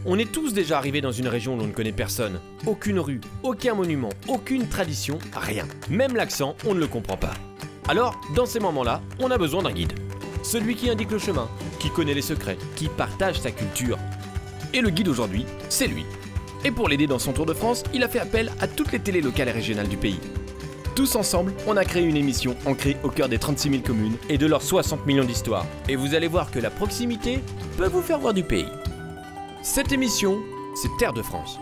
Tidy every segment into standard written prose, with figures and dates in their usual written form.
On est tous déjà arrivés dans une région où l'on ne connaît personne. Aucune rue, aucun monument, aucune tradition, rien. Même l'accent, on ne le comprend pas. Alors, dans ces moments-là, on a besoin d'un guide. Celui qui indique le chemin, qui connaît les secrets, qui partage sa culture. Et le guide aujourd'hui, c'est lui. Et pour l'aider dans son tour de France, il a fait appel à toutes les télés locales et régionales du pays. Tous ensemble, on a créé une émission ancrée au cœur des 36 000 communes et de leurs 60 millions d'histoires. Et vous allez voir que la proximité peut vous faire voir du pays. Cette émission, c'est Terre de France.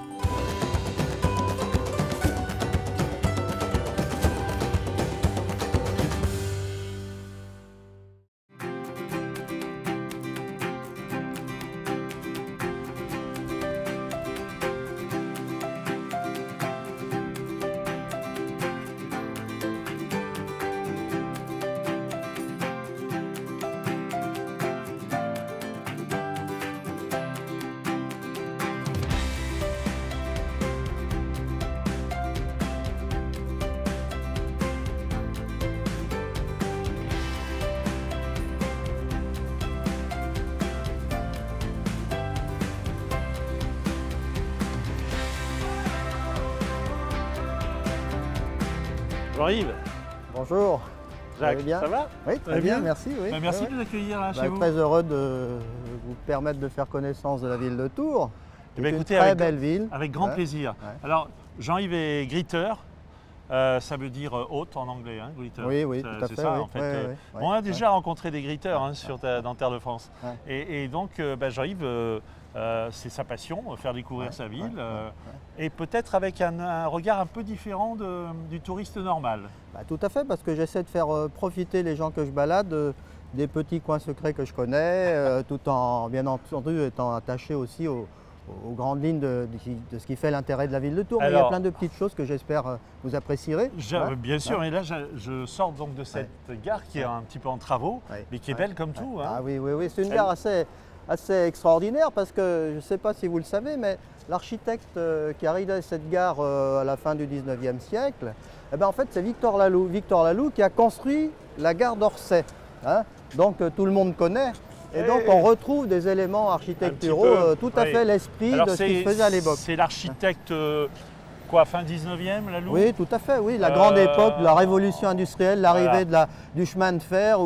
Jean-Yves. Bonjour. Jacques, vous allez bien? ça va? Oui, très bien, merci. Oui. Merci de nous accueillir là, chez vous. Très heureux de vous permettre de faire connaissance de la ville de Tours. Eh C'est bien, une écoutez, très belle ville. Avec grand plaisir. Ouais. Alors, Jean-Yves est greeter. Ça veut dire hôte en anglais, hein, greeter. Oui, tout à fait. C'est ça, oui. en fait. Oui, On a déjà rencontré des greeters dans Terre de France. Ouais. Et donc, Jean-Yves, c'est sa passion, faire découvrir sa ville. Et peut-être avec un regard un peu différent du touriste normal. Bah, tout à fait, parce que j'essaie de faire profiter les gens que je balade des petits coins secrets que je connais, tout en, bien entendu, étant attaché aussi aux grandes lignes de ce qui fait l'intérêt de la ville de Tours. Alors, mais il y a plein de petites choses que j'espère vous apprécierez. Bien sûr, et là je sors donc de cette gare qui est un petit peu en travaux, mais qui est belle comme tout. Hein. Ah oui, c'est une gare assez extraordinaire parce que, je ne sais pas si vous le savez, mais l'architecte qui a réalisé cette gare à la fin du 19e siècle, eh ben, en fait c'est Victor Laloux. Victor Laloux qui a construit la gare d'Orsay. Hein. Donc tout le monde connaît. Et donc on retrouve des éléments architecturaux tout à fait l'esprit de ce qu'il faisait à l'époque. C'est l'architecte quoi, fin 19e, Laloux? Oui, tout à fait, oui. La grande époque de la révolution industrielle, l'arrivée du chemin de fer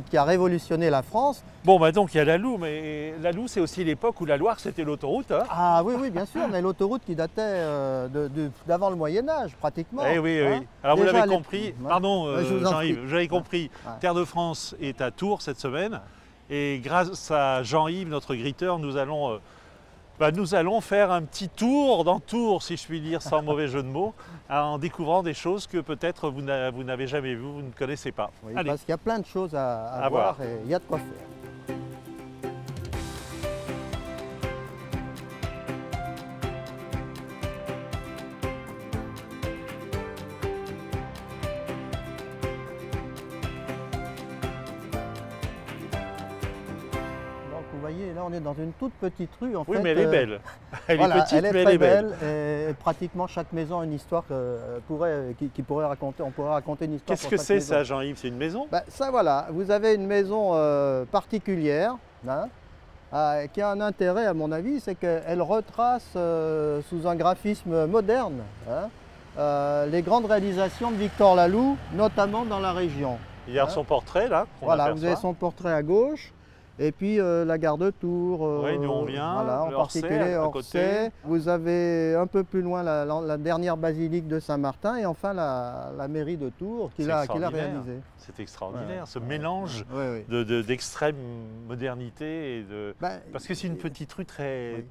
qui a révolutionné la France. Bon, bah donc il y a Laloux, mais Laloux c'est aussi l'époque où la Loire c'était l'autoroute. Hein. Ah oui, bien sûr, mais l'autoroute qui datait d'avant le Moyen-Âge, pratiquement. Eh oui, oui. Alors vous l'avez compris, pardon Jean-Yves, j'avais compris, Terre de France est à Tours cette semaine. Et grâce à Jean-Yves, notre greeter, nous allons faire un petit tour dans Tours, si je puis dire, sans mauvais jeu de mots, en découvrant des choses que peut-être vous n'avez jamais vues, vous ne connaissez pas. Oui, parce qu'il y a plein de choses à voir et il y a de quoi faire. Vous voyez, là on est dans une toute petite rue. Oui, mais elle est belle. Elle est petite, elle est mais très elle est belle. Et pratiquement chaque maison a une histoire on pourrait raconter une histoire. Qu'est-ce que c'est ça, Jean-Yves? C'est une maison? Ça voilà, vous avez une maison particulière, hein, qui a un intérêt à mon avis, c'est qu'elle retrace sous un graphisme moderne les grandes réalisations de Victor Laloux, notamment dans la région. Il y a son portrait là. Voilà, vous avez son portrait à gauche. Et puis la gare de Tours, oui, d'où on vient, voilà, en particulier Orsay. Vous avez un peu plus loin la dernière basilique de Saint-Martin et enfin la mairie de Tours qu'il a réalisée. C'est extraordinaire, ce mélange d'extrême modernité. Parce que c'est une petite rue très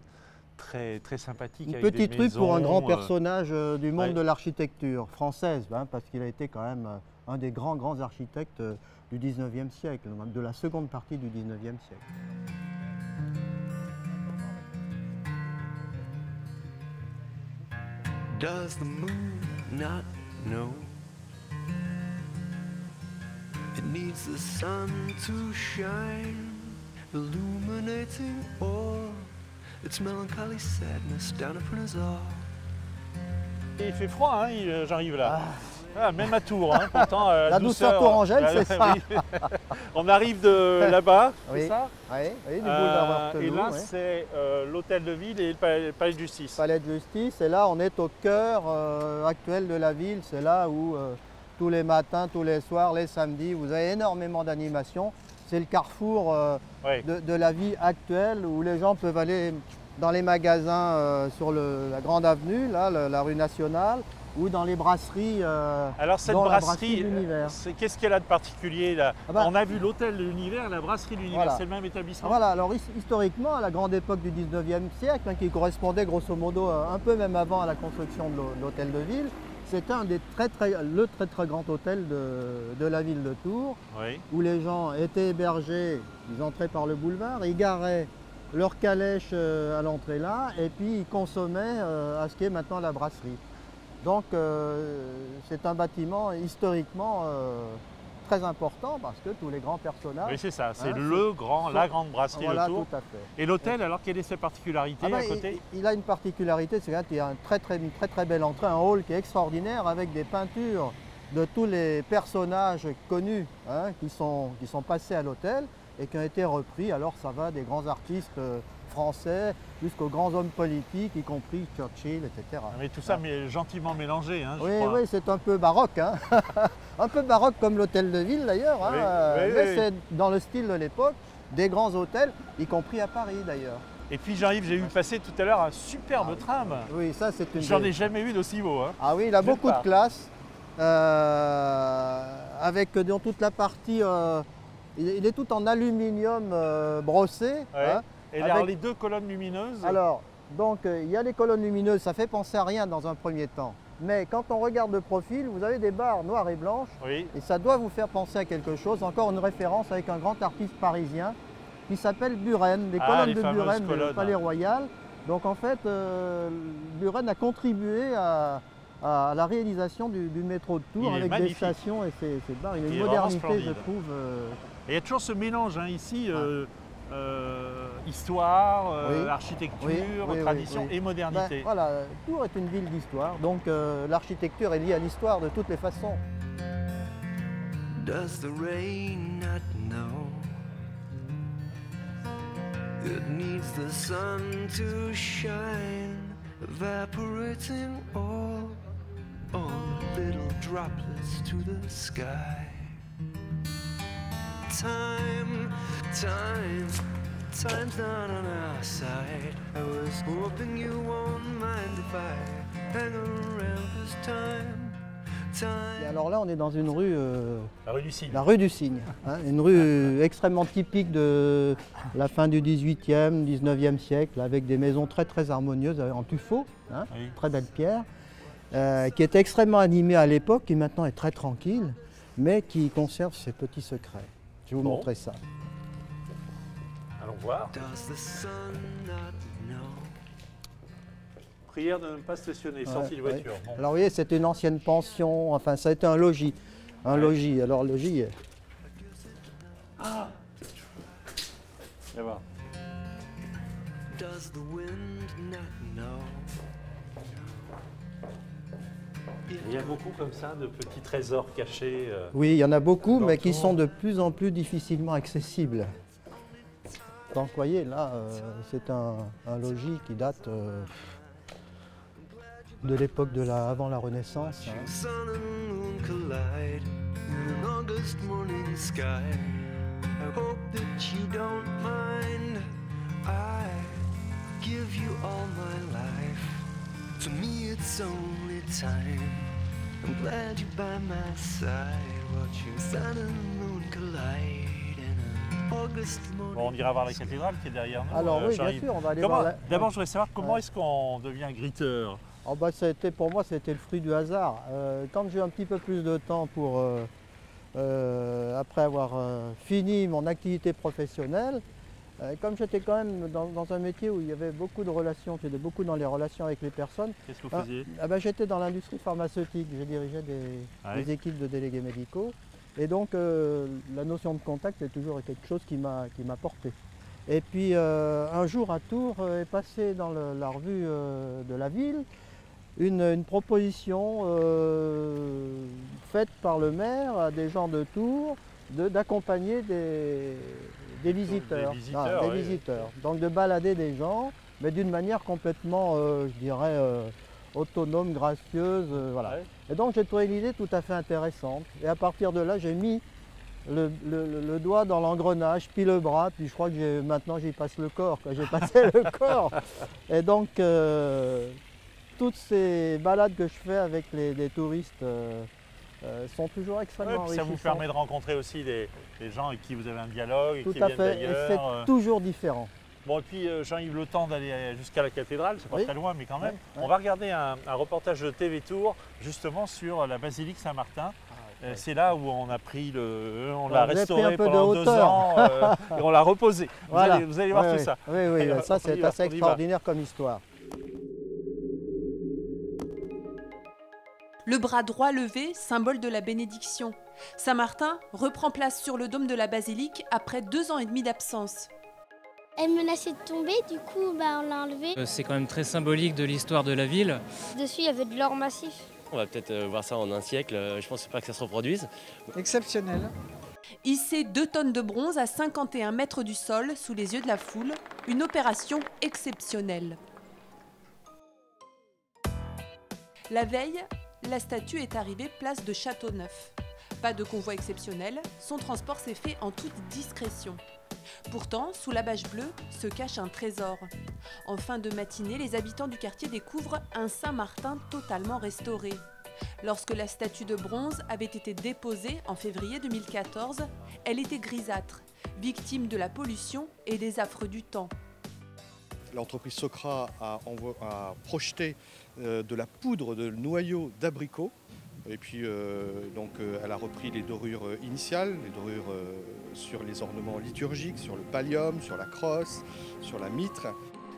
sympathique. Une petite rue pour un grand personnage du monde de l'architecture française, parce qu'il a été quand même un des grands architectes du 19e siècle, de la seconde partie du 19e siècle. Does the moon not know it needs the sun to shine, illuminating all its melancholy sadness down upon us all? Il fait froid, hein, j'arrive là. Ah, même à Tours, hein, pourtant. La douceur tourangelle, c'est ça. Oui. On arrive de là-bas, oui. c'est ça? Oui, du boulevard Heurteloup. Et là, oui. c'est l'hôtel de ville et le palais de justice. Palais de justice, et là, on est au cœur actuel de la ville. C'est là où tous les matins, tous les soirs, les samedis, vous avez énormément d'animations. C'est le carrefour Oui. de la vie actuelle où les gens peuvent aller dans les magasins sur la grande avenue, là, la rue nationale, ou dans les brasseries. Alors cette dont la brasserie, de l'Univers. qu'est-ce qu'elle a de particulier là? On a vu l'hôtel de l'Univers, la brasserie de l'Univers, Voilà. c'est le même établissement? Voilà, alors historiquement, à la grande époque du 19e siècle, hein, qui correspondait grosso modo un peu même avant à la construction de l'hôtel de ville, c'était le très très grand hôtel de la ville de Tours, Oui. où les gens étaient hébergés, ils entraient par le boulevard, ils garaient leur calèche à l'entrée là, et puis ils consommaient à ce qui est maintenant la brasserie. Donc c'est un bâtiment historiquement très important parce que tous les grands personnages... Oui, c'est ça, c'est hein, la grande brasserie voilà, de Tours. tout à fait. Et l'hôtel, alors quelle est ses particularités à côté? il a une particularité, c'est qu'il y a une très belle entrée, un hall qui est extraordinaire avec des peintures de tous les personnages connus hein, qui sont passés à l'hôtel et qui ont été repris. Alors ça va des grands artistes français jusqu'aux grands hommes politiques, y compris Churchill, etc. Mais tout ça mais gentiment mélangé, hein, je Oui, crois. oui, c'est un peu baroque. Hein. Un peu baroque comme l'hôtel de ville d'ailleurs, hein, Oui, mais oui. c'est dans le style de l'époque, des grands hôtels, y compris à Paris d'ailleurs. Et puis Jean-Yves, j'ai vu passer tout à l'heure un superbe tram. Oui, ça c'est une... J'en ai jamais vu d'aussi beau. Hein. Ah oui, il a Nulle beaucoup part. de classe, avec dans toute la partie, il est tout en aluminium brossé. Ouais. Hein, Et avec- alors les deux colonnes lumineuses. Alors, donc il y a les colonnes lumineuses, ça fait penser à rien dans un premier temps. Mais quand on regarde de profil, vous avez des barres noires et blanches, Oui. et ça doit vous faire penser à quelque chose. Encore une référence avec un grand artiste parisien qui s'appelle Buren, les colonnes les de fameuses Buren du colonnes. Palais Royal. Donc en fait, Buren a contribué à la réalisation du métro de Tours Il est avec des magnifique. stations et ces barres. Il y a Il une est vraiment modernité, je splendide. trouve. Et il y a toujours ce mélange hein, ici, histoire, Oui. architecture, Oui, tradition oui. et modernité. Ben, voilà, Tours est une ville d'histoire, donc l'architecture est liée à l'histoire de toutes les façons. Does the rain not know it needs the sun to shine, evaporating all the little droplets to the sky? Time's not on our side. I was hoping you won't mind if I hang around this time. Et alors là, on est dans une rue, La rue du Cygne. la rue du Cygne, hein, une rue extrêmement typique de la fin du 18e, 19e siècle, avec des maisons très très harmonieuses en tuffeau, hein, Oui. très belles pierres, qui était extrêmement animée à l'époque, qui maintenant est très tranquille, mais qui conserve ses petits secrets. Je vais vous Bon. montrer ça. Allons voir. Does the sun not know? Prière de ne pas stationner, sortie de Ouais, voiture. ouais. Bon. Alors vous voyez, c'est une ancienne pension, enfin ça a été un logis. Un Ouais. logis, alors le logis, Viens voir. Does the wind not know? Il y a beaucoup comme ça de petits trésors cachés. oui, il y en a beaucoup, Dans mais qui Tours. sont de plus en plus difficilement accessibles. Donc vous voyez, là, c'est un logis qui date de l'époque avant la Renaissance. Hein. Sun and moon collide in an August morning sky. I hope that you don't mind. I give you all my life. To me, it's only time. I'm glad you're by my side. Watching sun and moon collide in an August morning. Bon, on ira voir la cathédrale qui est derrière nous. Alors oui, bien Jean-Yves. sûr, on va aller Comment- voir la... D'abord, je voudrais savoir comment Ouais. est-ce qu'on devient griteur. Oh, bah, pour moi, c'était le fruit du hasard. Quand j'ai eu un petit peu plus de temps pour, après avoir fini mon activité professionnelle, comme j'étais quand même dans un métier où il y avait beaucoup de relations, j'étais beaucoup dans les relations avec les personnes, Qu'est-ce que vous faisiez? j'étais dans l'industrie pharmaceutique, je dirigeais Ouais. des équipes de délégués médicaux. Et donc la notion de contact est toujours quelque chose qui m'a porté. Et puis un jour à Tours est passé dans la revue de la ville une proposition faite par le maire à des gens de Tours d'accompagner des visiteurs. Des visiteurs. Donc de balader des gens, mais d'une manière complètement, je dirais, autonome, gracieuse. Voilà. Ouais. Et donc j'ai trouvé l'idée tout à fait intéressante. Et à partir de là, j'ai mis le doigt dans l'engrenage, puis le bras, puis je crois que maintenant j'y passe le corps. J'ai passé le corps. Et donc toutes ces balades que je fais avec les touristes sont toujours extrêmement enrichissantes. Ça vous permet de rencontrer aussi des gens avec qui vous avez un dialogue, tout qui à viennent fait. d'ailleurs. Et c'est toujours différent. Bon, et puis Jean-Yves, le temps d'aller jusqu'à la cathédrale, c'est pas très loin, mais quand même. On va regarder un reportage de TV Tours, justement sur la basilique Saint-Martin. C'est là où on a pris on l'a restauré pendant 2 ans et on l'a reposé. Voilà. Vous allez voir tout ça. Oui, ça c'est assez extraordinaire comme histoire. Le bras droit levé, symbole de la bénédiction. Saint-Martin reprend place sur le dôme de la basilique après 2 ans et demi d'absence. Elle menaçait de tomber, du coup on l'a enlevée. C'est quand même très symbolique de l'histoire de la ville. Dessus il y avait de l'or massif. On va peut-être voir ça en un siècle, je ne pense pas que ça se reproduise. Exceptionnel. Hisser 2 tonnes de bronze à 51 mètres du sol sous les yeux de la foule, une opération exceptionnelle. La veille, la statue est arrivée place de Châteauneuf. Pas de convoi exceptionnel, son transport s'est fait en toute discrétion. Pourtant, sous la bâche bleue se cache un trésor. En fin de matinée, les habitants du quartier découvrent un Saint-Martin totalement restauré. Lorsque la statue de bronze avait été déposée en février 2014, elle était grisâtre, victime de la pollution et des affres du temps. L'entreprise Socra a projeté de la poudre de noyaux d'abricot. Et puis elle a repris les dorures initiales, les dorures sur les ornements liturgiques, sur le pallium, sur la crosse, sur la mitre.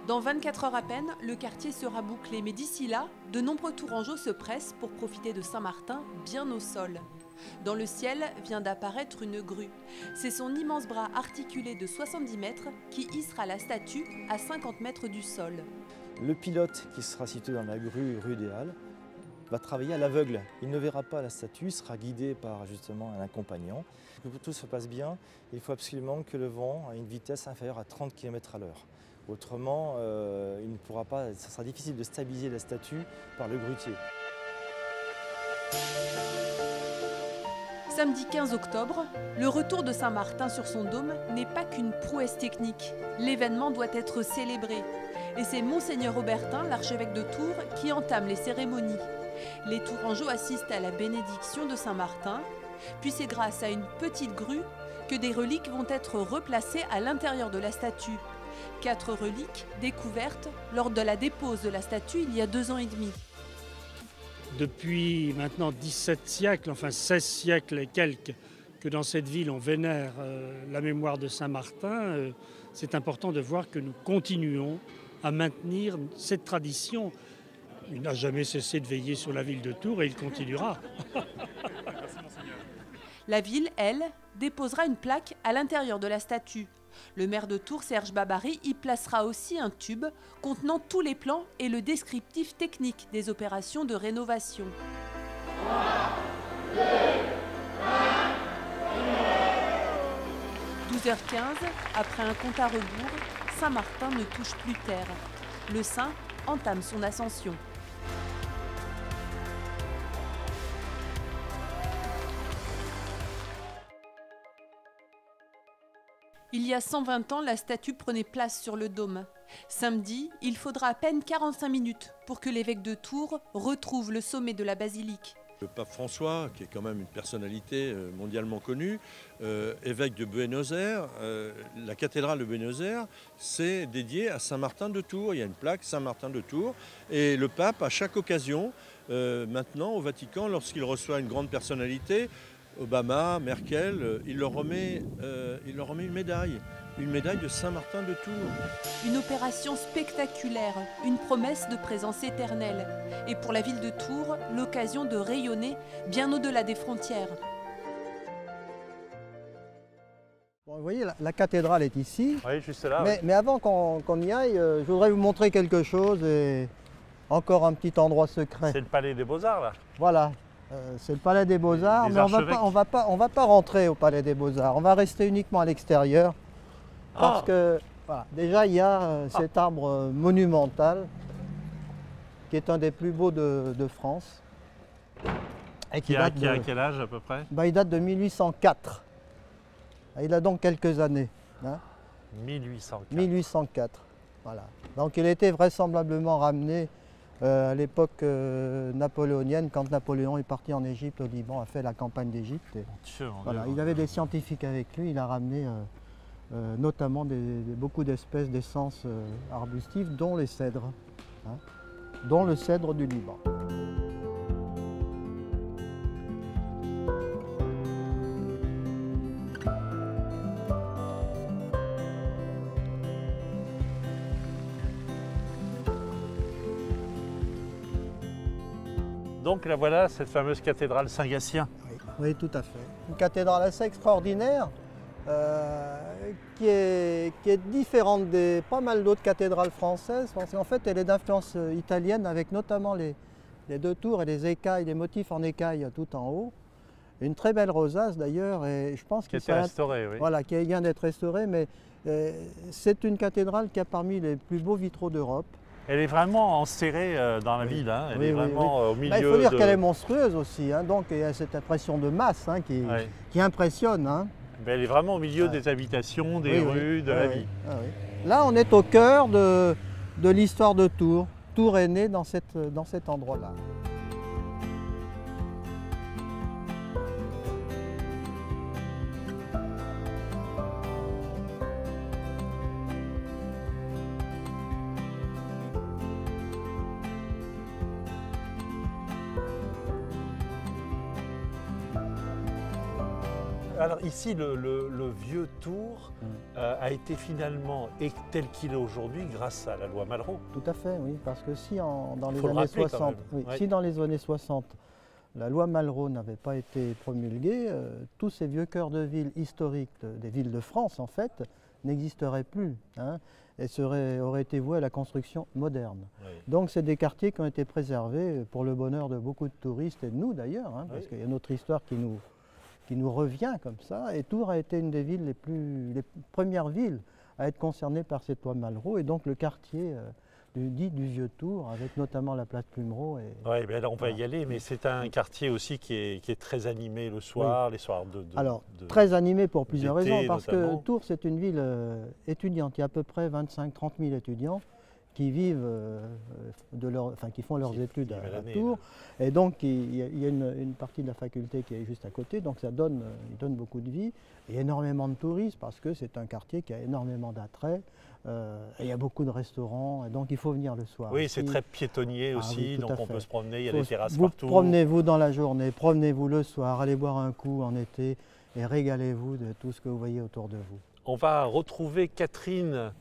Dans 24 heures à peine, le quartier sera bouclé. Mais d'ici là, de nombreux Tourangeaux se pressent pour profiter de Saint-Martin bien au sol. Dans le ciel vient d'apparaître une grue. C'est son immense bras articulé de 70 mètres qui hissera la statue à 50 mètres du sol. Le pilote qui sera situé dans la grue rue des Halles va travailler à l'aveugle. Il ne verra pas la statue, il sera guidé par justement un accompagnant. Pour que tout se passe bien, il faut absolument que le vent ait une vitesse inférieure à 30 km/h. Autrement, il ne pourra pas, ça sera difficile de stabiliser la statue par le grutier. Samedi 15 octobre, le retour de Saint-Martin sur son dôme n'est pas qu'une prouesse technique. L'événement doit être célébré. Et c'est Monseigneur Aubertin, l'archevêque de Tours, qui entame les cérémonies. Les Tourangeaux assistent à la bénédiction de Saint-Martin, puis c'est grâce à une petite grue que des reliques vont être replacées à l'intérieur de la statue. 4 reliques découvertes lors de la dépose de la statue il y a 2 ans et demi. Depuis maintenant 17 siècles, enfin 16 siècles et quelques, que dans cette ville on vénère la mémoire de Saint-Martin, c'est important de voir que nous continuons à maintenir cette tradition. Il n'a jamais cessé de veiller sur la ville de Tours et il continuera. La ville, elle, déposera une plaque à l'intérieur de la statue. Le maire de Tours, Serge Babary, y placera aussi un tube contenant tous les plans et le descriptif technique des opérations de rénovation. 12h15, après un compte à rebours, Saint-Martin ne touche plus terre. Le saint entame son ascension. Il y a 120 ans, la statue prenait place sur le dôme. Samedi, il faudra à peine 45 minutes pour que l'évêque de Tours retrouve le sommet de la basilique. Le pape François, qui est quand même une personnalité mondialement connue, évêque de Buenos Aires, la cathédrale de Buenos Aires, c'est dédié à Saint-Martin de Tours. Il y a une plaque Saint-Martin de Tours. Et le pape, à chaque occasion, maintenant au Vatican, lorsqu'il reçoit une grande personnalité, Obama, Merkel, il leur remet une médaille de Saint-Martin de Tours. Une opération spectaculaire, une promesse de présence éternelle. Et pour la ville de Tours, l'occasion de rayonner bien au-delà des frontières. Bon, vous voyez, la cathédrale est ici. Oui, juste là. Mais avant qu'on y aille, je voudrais vous montrer quelque chose. encore un petit endroit secret. C'est le palais des Beaux-Arts, là. Voilà, c'est le palais des Beaux-Arts, mais on va pas rentrer au palais des Beaux-Arts. On va rester uniquement à l'extérieur. Parce que, voilà, déjà, il y a cet arbre monumental qui est un des plus beaux de France. Et qui a quel âge à peu près? Il date de 1804. Il a donc quelques années. Hein. 1804. 1804, voilà. Donc il était vraisemblablement ramené à l'époque napoléonienne, quand Napoléon est parti en Égypte, au Liban, a fait la campagne d'Égypte. Voilà, il avait des scientifiques avec lui, il a ramené notamment beaucoup d'espèces d'essences arbustives, dont les cèdres, hein, dont le cèdre du Liban. Donc là voilà cette fameuse cathédrale Saint-Gatien. Oui, tout à fait. Une cathédrale assez extraordinaire qui est différente de pas mal d'autres cathédrales françaises parce qu'en fait elle est d'influence italienne avec notamment les deux tours et les écailles, les motifs en écailles tout en haut. Une très belle rosace d'ailleurs et je pense qui a été restaurée, oui. Voilà, qui vient d'être restaurée, mais c'est une cathédrale qui a parmi les plus beaux vitraux d'Europe. Elle est vraiment enserrée dans la ville, hein. Elle est vraiment au milieu. Il faut dire qu'elle est monstrueuse aussi, hein. Donc il y a cette impression de masse hein, qui impressionne. Hein. Mais elle est vraiment au milieu des habitations, des rues, de la vie. Là, on est au cœur de l'histoire de Tours. Tours est né dans cet endroit-là. Alors ici, le vieux Tours a été finalement tel qu'il est aujourd'hui grâce à la loi Malraux. Tout à fait, oui, parce que si dans les années 60, si dans les années 60, la loi Malraux n'avait pas été promulguée, tous ces vieux cœurs de ville historiques des villes de France, en fait, n'existeraient plus hein, et auraient été voués à la construction moderne. Oui. Donc c'est des quartiers qui ont été préservés pour le bonheur de beaucoup de touristes et de nous d'ailleurs, hein, parce qu'il y a notre histoire qui nous revient comme ça, et Tours a été une des villes les premières villes à être concernées par cette loi Malraux, et donc le quartier dit du Vieux Tours, avec notamment la place Plumereau. Oui, ben là on va y aller, mais c'est un quartier aussi qui est très animé le soir, les soirs Alors, très animé pour plusieurs raisons, parce que Tours c'est une ville étudiante, il y a à peu près 25-30 000 étudiants qui vivent, qui font leurs études à Tours. Et donc, il y a une partie de la faculté qui est juste à côté, donc ça donne beaucoup de vie. Et énormément de touristes, parce que c'est un quartier qui a énormément d'attrait. Il y a beaucoup de restaurants, et donc il faut venir le soir. Oui, c'est très piétonnier aussi, donc on peut se promener, il y a des terrasses vous partout. Promenez-vous dans la journée, promenez-vous le soir, allez boire un coup en été, et régalez-vous de tout ce que vous voyez autour de vous. On va retrouver Catherine,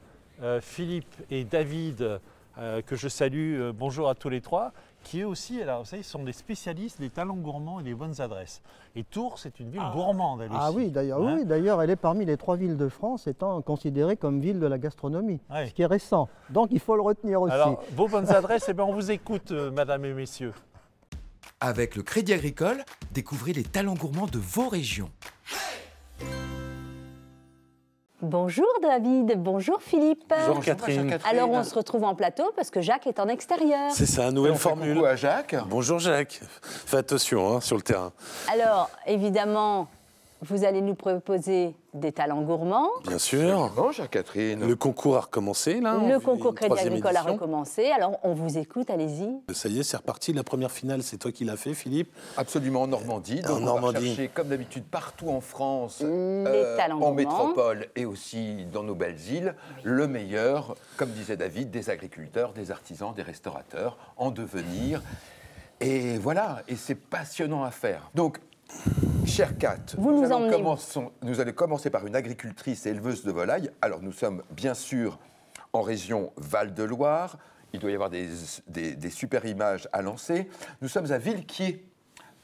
Philippe et David, que je salue, bonjour à tous les trois, qui eux aussi, alors, vous savez, sont des spécialistes des talents gourmands et des bonnes adresses. Et Tours, c'est une ville gourmande, elle aussi. Ah oui, d'ailleurs, elle est parmi les 3 villes de France étant considérée comme ville de la gastronomie, ce qui est récent. Donc il faut le retenir aussi. Alors, vos bonnes adresses, on vous écoute, mesdames et messieurs. Avec le Crédit Agricole, découvrez les talents gourmands de vos régions. Bonjour David, bonjour Philippe. Bonjour Catherine. Alors on se retrouve en plateau parce que Jacques est en extérieur. C'est ça, nouvelle formule. Coucou à Jacques. Bonjour Jacques. Fais attention sur le terrain. Alors évidemment, vous allez nous proposer des talents gourmands. Bien sûr. Bonjour Catherine. Le concours a recommencé là. Le concours Crédit Agricole a recommencé. Alors on vous écoute, allez-y. Ça y est, c'est reparti. La première finale, c'est toi qui l'as fait, Philippe. Absolument, en Normandie. Donc on va chercher, comme d'habitude, partout en France, en métropole et aussi dans nos belles îles, le meilleur, comme disait David, des agriculteurs, des artisans, des restaurateurs en devenir. Et voilà, et c'est passionnant à faire. Donc, chère Kat, nous allons commencer par une agricultrice et éleveuse de volailles. Alors nous sommes bien sûr en région Val-de-Loire. Il doit y avoir des super images à lancer. Nous sommes à Villequier,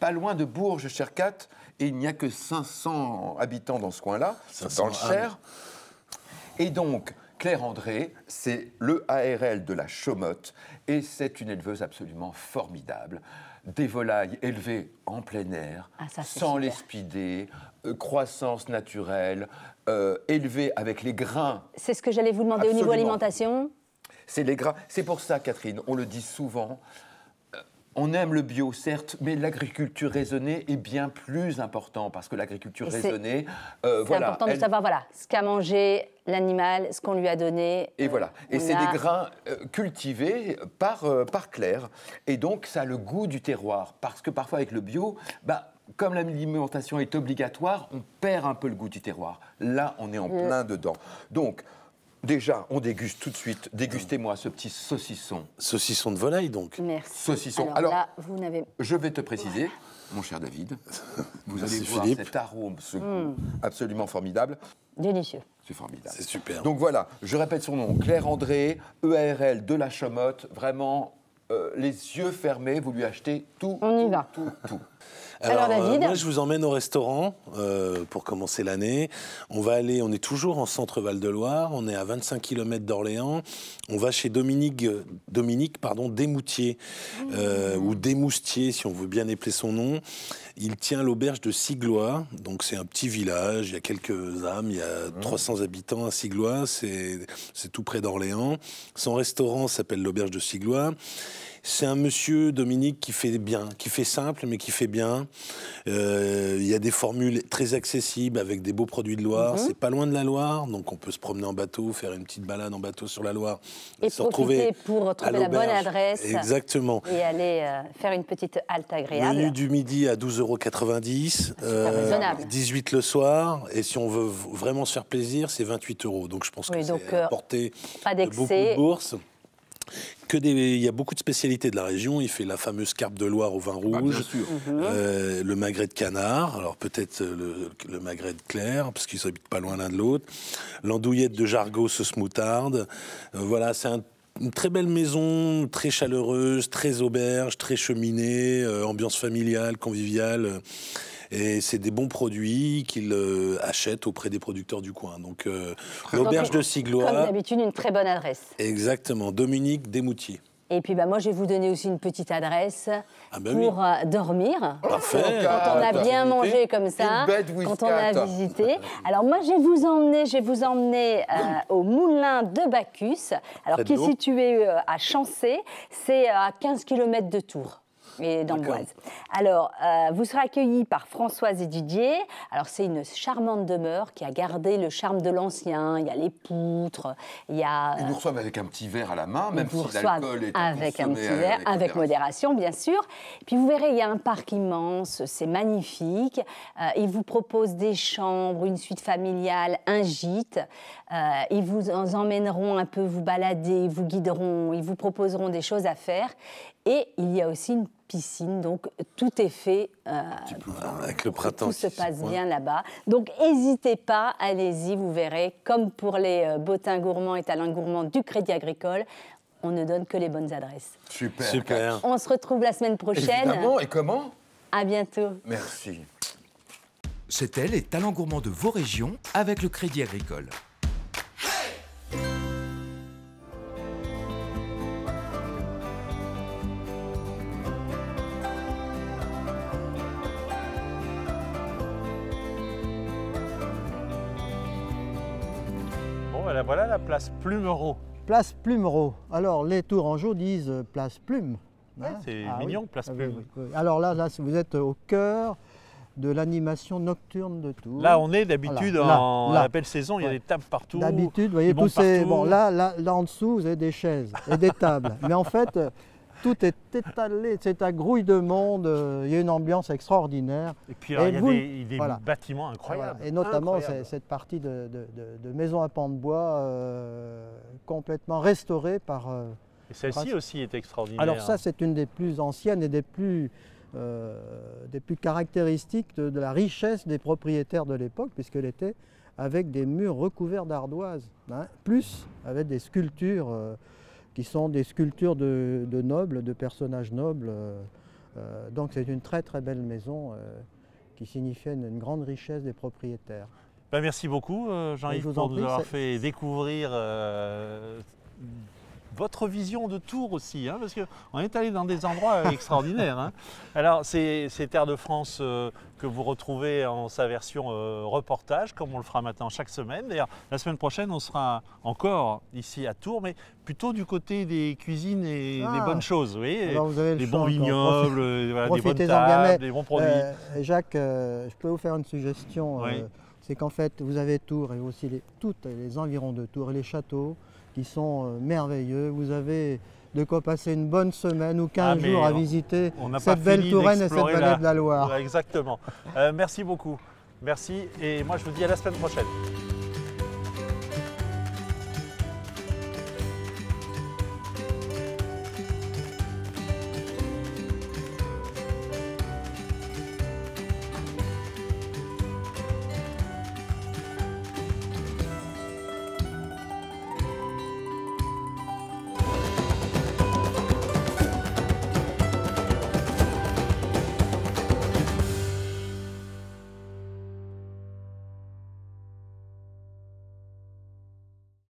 pas loin de Bourges, chère Kat, et il n'y a que 500 habitants dans ce coin-là, dans le Cher. Et donc, Claire André, c'est le ARL de la Chaumotte et c'est une éleveuse absolument formidable. Des volailles élevées en plein air, sans les speeder, croissance naturelle, élevées avec les grains. C'est ce que j'allais vous demander au niveau alimentation. C'est les grains. C'est pour ça, Catherine, on le dit souvent. On aime le bio, certes, mais l'agriculture raisonnée est bien plus important parce que l'agriculture raisonnée, c'est important de savoir ce qu'a mangé l'animal, ce qu'on lui a donné. Et voilà. Et c'est des grains cultivés par Claire. Et donc, ça a le goût du terroir. Parce que parfois, avec le bio, comme l'alimentation est obligatoire, on perd un peu le goût du terroir. Là, on est en plein dedans. Donc, déjà, on déguste tout de suite. Dégustez-moi ce petit saucisson. Saucisson de volaille, donc. Merci. Saucisson. Alors là, vous n'avez... Je vais te préciser, mon cher David, vous allez voir cet arôme, ce goût absolument formidable. Délicieux. C'est formidable. C'est super. Donc voilà, je répète son nom, Claire André, EARL de la Chaumotte. Vraiment, les yeux fermés, vous lui achetez tout. On y va. Tout. Alors David, moi je vous emmène au restaurant pour commencer l'année. On est toujours en centre Val-de-Loire, on est à 25 km d'Orléans. On va chez Dominique Desmoutiers, ou Desmoustiers si on veut bien épeler son nom. Il tient l'auberge de Siglois, donc c'est un petit village, il y a quelques âmes, il y a 300 habitants à Siglois, c'est tout près d'Orléans. Son restaurant s'appelle l'auberge de Siglois. C'est un monsieur, Dominique, qui fait bien, qui fait simple, mais qui fait bien. Il y a des formules très accessibles avec des beaux produits de Loire. C'est pas loin de la Loire, donc on peut se promener en bateau, faire une petite balade en bateau sur la Loire. Et se retrouver pour trouver la bonne adresse. Exactement. Et aller faire une petite halte agréable. Menu du midi à 12,90 €, 18 le soir. Et si on veut vraiment se faire plaisir, c'est 28 €. Donc je pense que c'est à portée de beaucoup de bourses. Il y a beaucoup de spécialités de la région. Il fait la fameuse carpe de Loire au vin rouge, le magret de canard, alors peut-être le magret de Claire, parce qu'ils habitent pas loin l'un de l'autre, l'andouillette de Jargeau sauce moutarde. Voilà, c'est une très belle maison, très chaleureuse, très auberge, très cheminée, ambiance familiale, conviviale. Et c'est des bons produits qu'il achète auprès des producteurs du coin. Donc, l'auberge de Siglois. Comme d'habitude, une très bonne adresse. Exactement, Dominique Desmoutiers. Et puis moi, je vais vous donner aussi une petite adresse pour dormir. Parfait. Quand on a bien mangé comme ça, quand on a visité. Alors moi, je vais vous emmener au moulin de Bacchus, alors qui est situé à Chancé. C'est à 15 km de Tours et d'Amboise. Alors, vous serez accueillis par Françoise et Didier. Alors, c'est une charmante demeure qui a gardé le charme de l'ancien. Il y a les poutres, il y a... Ils nous reçoivent avec un petit verre à la main, même si l'alcool est avec un petit verre, avec modération, bien sûr. Puis vous verrez, il y a un parc immense, c'est magnifique. Ils vous proposent des chambres, une suite familiale, un gîte. Ils vous emmèneront un peu vous balader, vous guideront, ils vous proposeront des choses à faire. Et il y a aussi une piscine, donc tout est fait. Avec le printemps. Tout se passe bien là-bas. Donc n'hésitez pas, allez-y, vous verrez. Comme pour les bottins gourmands et talents gourmands du Crédit Agricole, on ne donne que les bonnes adresses. Super. On se retrouve la semaine prochaine. Évidemment, et comment ? À bientôt. Merci. C'était les talents gourmands de vos régions avec le Crédit Agricole. Voilà la place Plumereau. Place Plumereau. Alors, les Tourangeaux disent place Plume. C'est mignon, place Plume. Oui. Alors là, vous êtes au cœur de l'animation nocturne de Tours. Là, on est d'habitude en belle saison, il y a des tables partout. D'habitude, vous voyez, tous ces... Bon, là en dessous, vous avez des chaises et des tables. Mais en fait, tout est étalé, c'est à grouille de monde, il y a une ambiance extraordinaire. Et puis, il y a des bâtiments incroyables. Et notamment, cette partie de maison à pans de bois complètement restaurée par... et celle-ci aussi est extraordinaire. Alors ça, c'est une des plus anciennes et des plus caractéristiques de la richesse des propriétaires de l'époque, puisqu'elle était avec des murs recouverts d'ardoises, plus avec des sculptures qui sont des sculptures de nobles, de personnages nobles. Donc c'est une très très belle maison qui signifiait une grande richesse des propriétaires. Ben, merci beaucoup Jean-Yves pour nous avoir fait découvrir votre vision de Tours aussi, hein, parce qu'on est allé dans des endroits extraordinaires. Hein. Alors c'est Terre de France que vous retrouvez en sa version reportage, comme on le fera maintenant chaque semaine. D'ailleurs, la semaine prochaine, on sera encore ici à Tours, mais plutôt du côté des cuisines et des bonnes choses. Oui, des bons vignobles, voilà, des bonnes tables, des bons produits. Jacques, je peux vous faire une suggestion. Oui. C'est qu'en fait, vous avez Tours et aussi tous les environs de Tours et les châteaux qui sont merveilleux. Vous avez de quoi passer une bonne semaine ou 15 jours à visiter cette belle Touraine et cette vallée de la Loire. Exactement. Merci beaucoup. Merci et moi je vous dis à la semaine prochaine.